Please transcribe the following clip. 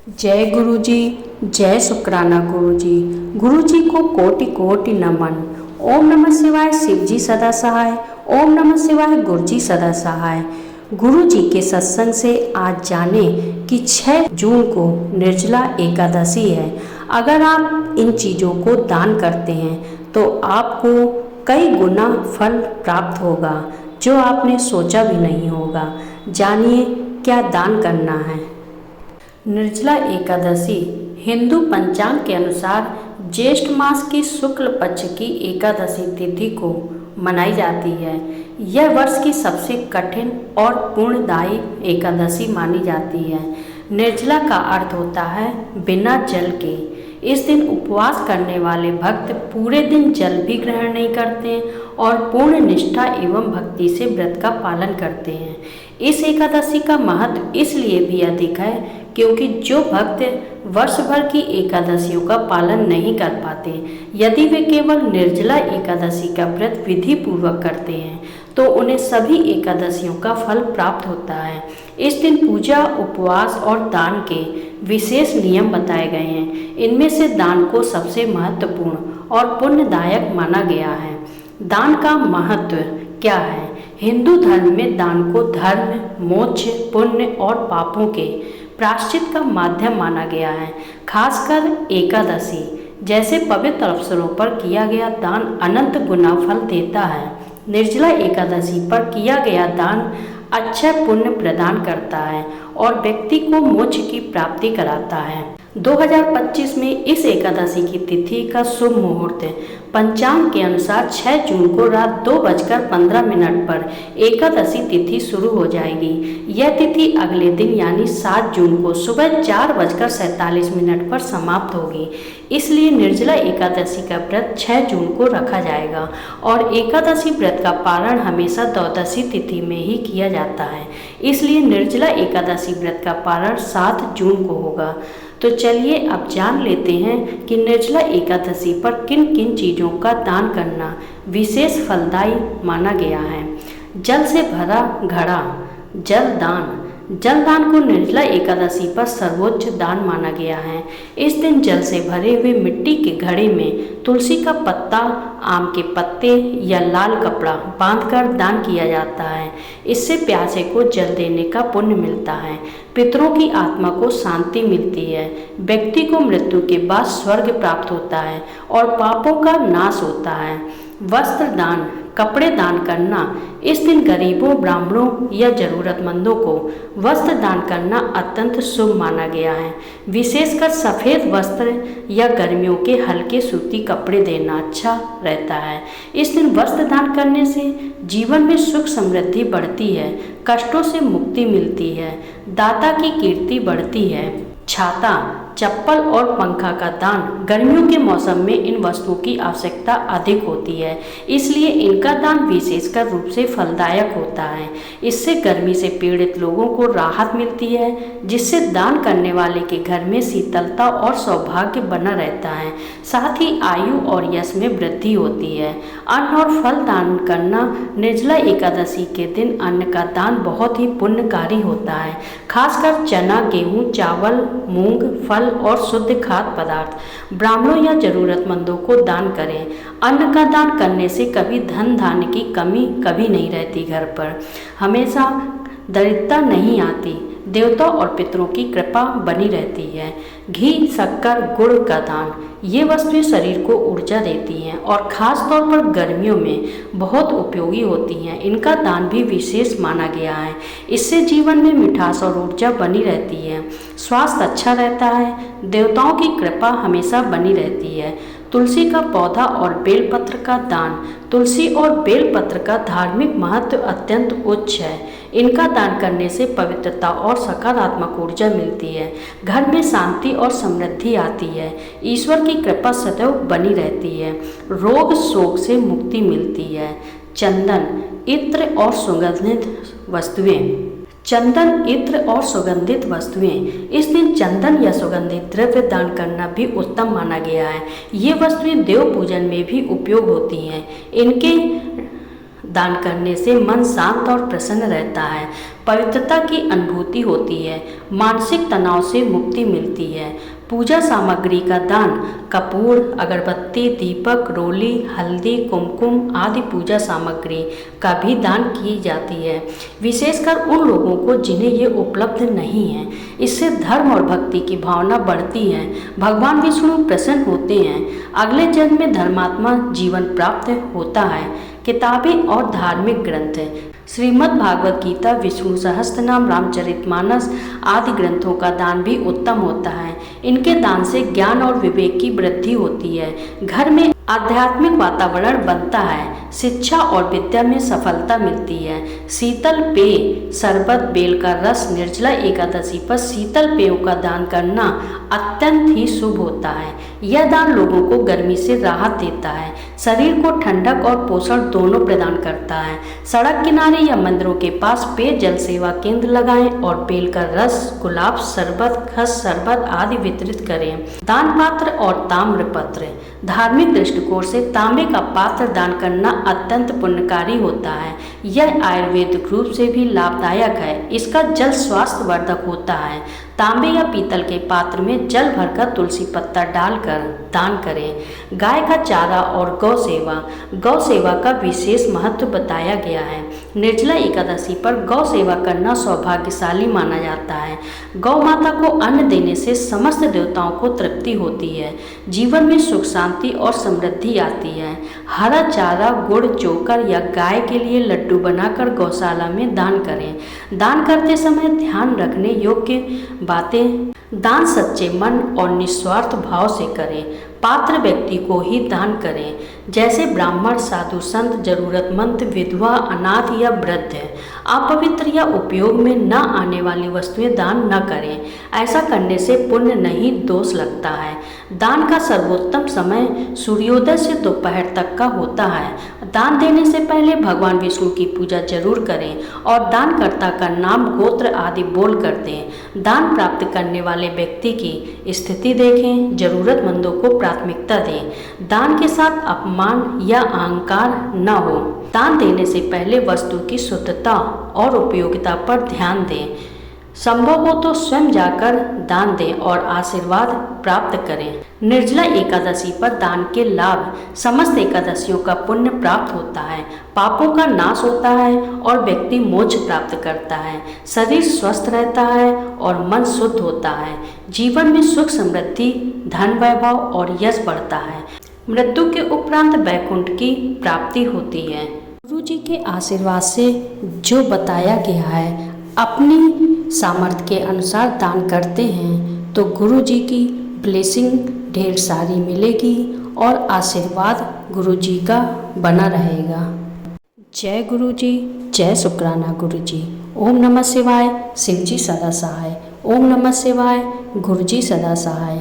जय गुरु जी। जय शुक्राना गुरु जी। गुरु जी को कोटि कोटि नमन। ओम नमः शिवाय शिव जी सदा सहाय। ओम नमः शिवाय गुरु जी सदा सहाय। गुरु जी के सत्संग से आज जाने कि 6 जून को निर्जला एकादशी है। अगर आप इन चीज़ों को दान करते हैं तो आपको कई गुना फल प्राप्त होगा जो आपने सोचा भी नहीं होगा। जानिए क्या दान करना है। निर्जला एकादशी हिंदू पंचांग के अनुसार ज्येष्ठ मास की शुक्ल पक्ष की एकादशी तिथि को मनाई जाती है। यह वर्ष की सबसे कठिन और पुण्यदायी एकादशी मानी जाती है। निर्जला का अर्थ होता है बिना जल के। इस दिन उपवास करने वाले भक्त पूरे दिन जल भी ग्रहण नहीं करते और पूर्ण निष्ठा एवं भक्ति से व्रत का पालन करते हैं। इस एकादशी का महत्व इसलिए भी अधिक है क्योंकि जो भक्त वर्ष भर की एकादशियों का पालन नहीं कर पाते, यदि वे केवल निर्जला एकादशी का व्रत विधि पूर्वक करते हैं तो उन्हें सभी एकादशियों का फल प्राप्त होता है। इस दिन पूजा, उपवास और दान के विशेष नियम बताए गए हैं। इनमें से दान को सबसे महत्वपूर्ण और पुण्यदायक माना गया है। दान का महत्व क्या है? हिंदू धर्म में दान को धर्म, मोक्ष, पुण्य और पापों के प्रायश्चित का माध्यम माना गया है। खासकर एकादशी जैसे पवित्र अवसरों पर किया गया दान अनंत गुना फल देता है। निर्जला एकादशी पर किया गया दान अक्षय पुण्य प्रदान करता है और व्यक्ति को मोक्ष की प्राप्ति कराता है। 2025 में इस एकादशी की तिथि का शुभ मुहूर्त पंचांग के अनुसार 6 जून को रात 2:15 पर एकादशी तिथि शुरू हो जाएगी। यह तिथि अगले दिन यानी 7 जून को सुबह 4:47 पर समाप्त होगी। इसलिए निर्जला एकादशी का व्रत 6 जून को रखा जाएगा और एकादशी व्रत का पारण हमेशा द्वादशी तिथि में ही किया जाता है। इसलिए निर्जला एकादशी व्रत का पारण 7 जून को होगा। तो चलिए अब जान लेते हैं कि निर्जला एकादशी पर किन किन चीज़ों का दान करना विशेष फलदायी माना गया है। जल से भरा घड़ा, जल दान। जल दान को निर्जला एकादशी पर सर्वोच्च दान माना गया है। इस दिन जल से भरे हुए मिट्टी के घड़े में तुलसी का पत्ता, आम के पत्ते या लाल कपड़ा बांधकर दान किया जाता है। इससे प्यासे को जल देने का पुण्य मिलता है। पितरों की आत्मा को शांति मिलती है। व्यक्ति को मृत्यु के बाद स्वर्ग प्राप्त होता है और पापों का नाश होता है। वस्त्र दान, कपड़े दान करना। इस दिन गरीबों, ब्राह्मणों या जरूरतमंदों को वस्त्र दान करना अत्यंत शुभ माना गया है। विशेषकर सफ़ेद वस्त्र या गर्मियों के हल्के सूती कपड़े देना अच्छा रहता है। इस दिन वस्त्र दान करने से जीवन में सुख समृद्धि बढ़ती है, कष्टों से मुक्ति मिलती है, दाता की कीर्ति बढ़ती है। छाता, चप्पल और पंखा का दान। गर्मियों के मौसम में इन वस्तुओं की आवश्यकता अधिक होती है, इसलिए इनका दान विशेषकर रूप से फलदायक होता है। इससे गर्मी से पीड़ित लोगों को राहत मिलती है, जिससे दान करने वाले के घर में शीतलता और सौभाग्य बना रहता है। साथ ही आयु और यश में वृद्धि होती है। अन्न और फल दान करना। निर्जला एकादशी के दिन अन्न का दान बहुत ही पुण्यकारी होता है। खासकर चना, गेहूँ, चावल, मूंग, फल और शुद्ध खाद्य पदार्थ ब्राह्मणों या जरूरतमंदों को दान करें। अन्न का दान करने से कभी धन धान्य की कमी कभी नहीं रहती। घर पर हमेशा दरिद्रता नहीं आती। देवता और पितरों की कृपा बनी रहती है। घी, शक्कर, गुड़ का दान। ये वस्तुएं शरीर को ऊर्जा देती हैं और ख़ास तौर पर गर्मियों में बहुत उपयोगी होती हैं। इनका दान भी विशेष माना गया है। इससे जीवन में मिठास और ऊर्जा बनी रहती है, स्वास्थ्य अच्छा रहता है, देवताओं की कृपा हमेशा बनी रहती है। तुलसी का पौधा और बेलपत्र का दान। तुलसी और बेलपत्र का धार्मिक महत्व अत्यंत उच्च है। इनका दान करने से पवित्रता और सकारात्मक ऊर्जा मिलती है। घर में शांति और समृद्धि आती है। ईश्वर की कृपा सदैव बनी रहती है। रोग शोक से मुक्ति मिलती है। चंदन, इत्र और सुगंधित वस्तुएं। चंदन, इत्र और सुगंधित वस्तुएं। इस दिन चंदन या सुगंधित द्रव्य दान करना भी उत्तम माना गया है। ये वस्तुएं देव पूजन में भी उपयोग होती हैं। इनके दान करने से मन शांत और प्रसन्न रहता है। पवित्रता की अनुभूति होती है, मानसिक तनाव से मुक्ति मिलती है। पूजा सामग्री का दान कपूर, अगरबत्ती, दीपक, रोली, हल्दी, कुमकुम आदि पूजा सामग्री का भी दान की जाती है, विशेषकर उन लोगों को जिन्हें ये उपलब्ध नहीं है। इससे धर्म और भक्ति की भावना बढ़ती है, भगवान विष्णु प्रसन्न होते हैं, अगले जन्म में धर्मात्मा जीवन प्राप्त होता है। किताबें और धार्मिक ग्रंथ, श्रीमद् भागवत गीता, विष्णु सहस्त्रनाम, रामचरितमानस आदि ग्रंथों का दान भी उत्तम होता है। इनके दान से ज्ञान और विवेक की वृद्धि होती है, घर में आध्यात्मिक वातावरण बनता है, शिक्षा और विद्या में सफलता मिलती है। शीतल पेय, शरबत, बेल का रस, निर्जला एकादशी पर शीतल पेयों का दान करना अत्यंत ही शुभ होता है। यह दान लोगों को गर्मी से राहत देता है, शरीर को ठंडक और पोषण दोनों प्रदान करता है। सड़क किनारे या मंदिरों के पास पेय जल सेवा केंद्र लगाएं और बेल का रस, गुलाब शरबत, खस शरबत आदि वितरित करें। दान पात्र और ताम्र पत्र, धार्मिक दृष्टिकोण से तांबे का पात्र दान करना अत्यंत पुण्यकारी होता है। यह आयुर्वेदिक रूप से भी लाभदायक है। इसका जल स्वास्थ्यवर्धक होता है। तांबे या पीतल के पात्र में जल भरकर तुलसी पत्ता डालकर दान करें। गाय का चारा और गौ सेवा का विशेष महत्व बताया गया है। निर्जला एकादशी पर गौ सेवा करना सौभाग्यशाली माना जाता है। गौ माता को अन्न देने से समस्त देवताओं को तृप्ति होती है, जीवन में सुख शांति और समृद्धि आती है। हरा चारा, गुड़, चोकर या गाय के लिए लड्डू बनाकर गौशाला में दान करें। दान करते समय ध्यान रखने योग्य बातें, दान सच्चे मन और निस्वार्थ भाव से करें। पात्र व्यक्ति को ही दान करें, जैसे ब्राह्मण, साधु संत, जरूरतमंद, विधवा, अनाथ या वृद्ध। अपवित्र या उपयोग में न आने वाली वस्तुएं दान न करें। ऐसा करने से पुण्य नहीं, दोष लगता है। दान का सर्वोत्तम समय सूर्योदय से दोपहर तक का होता है। दान देने से पहले भगवान विष्णु की पूजा जरूर करें और दानकर्ता का नाम, गोत्र आदि बोल कर दें। दान प्राप्त करने वाले व्यक्ति की स्थिति देखें, जरूरतमंदों को प्राथमिकता दें। दान के साथ अपमान या अहंकार न हो। दान देने से पहले वस्तु की शुद्धता और उपयोगिता पर ध्यान दें। संभव हो तो स्वयं जाकर दान दें और आशीर्वाद प्राप्त करें। निर्जला एकादशी पर दान के लाभ, समस्त एकादशियों का पुण्य प्राप्त होता है, पापों का नाश होता है और व्यक्ति मोक्ष प्राप्त करता है। शरीर स्वस्थ रहता है और मन शुद्ध होता है। जीवन में सुख समृद्धि, धन वैभव और यश बढ़ता है। मृत्यु के उपरांत वैकुंठ की प्राप्ति होती है। गुरु जी के आशीर्वाद से जो बताया गया है, अपनी सामर्थ्य के अनुसार दान करते हैं तो गुरु जी की ब्लेसिंग ढेर सारी मिलेगी और आशीर्वाद गुरु जी का बना रहेगा। जय गुरु जी, जय शुक्राना गुरु जी। ओम नमः शिवाय, शिव जी सदा सहाय। ओम नमः शिवाय, गुरु जी सदा सहाय।